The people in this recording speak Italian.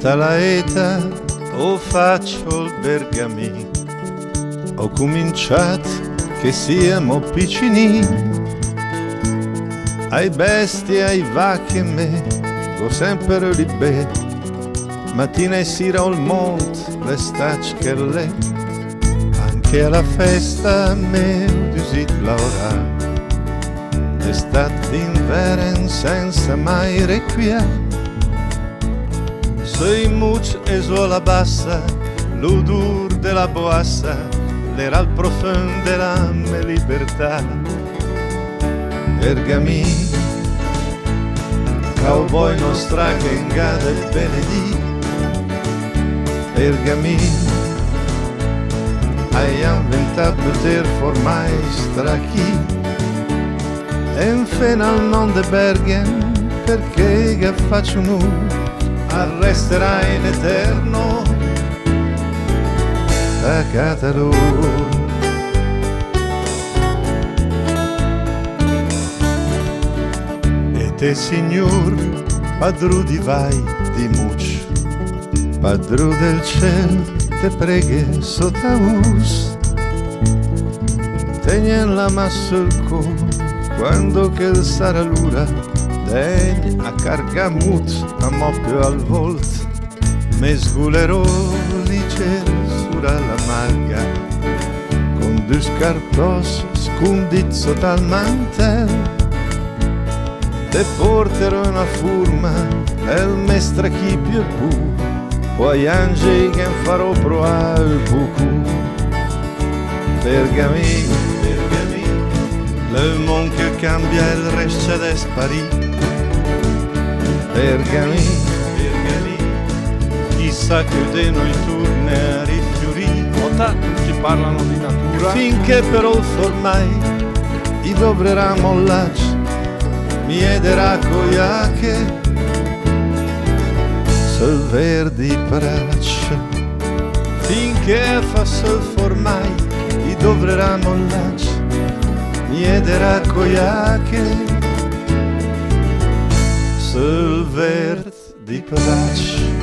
tutta la età o faccio il bergamì. Ho cominciato che siamo piccini, ai bestie, ai vacche e me, ho sempre libè, mattina e sera al monte, le stacce che le, anche alla festa me usit Laura, estate d'inverno senza mai requiem. Sei much e suola bassa, l'odor della boassa, l'era il profumo della mia libertà. Bergamì, cowboy nostra che ingada il benedì. Bergamì, hai inventato poter formare strachi. E finalmente de Bergen, perché che faccio nu? Arresterai in eterno a Catalù. E te signor, padrù di vai di muccio, padrù del cielo, te preghe sottaus, tegnen la massa il cuore quando che sarà l'ora, degli a cargamut a moppio al volt, me sgulerò leggero sura la malga, con due scartos scundit sotto al mantel, te porterò una furma e il mestre chi più bu, poi angeli che farò provare il bucu. Bergamì, Bergamì, le monde che cambia il reste d'espari. Bergamì, Bergamì, chissà che de noi torna a rifiorì. Ota, tutti parlano di natura. Finché però formai i dovrerà mollacci, mi ederà coiache sul verdi braccia. Finché fa sol formai i dovrerà mollacci, mi ederà coiache sul verdi braccia.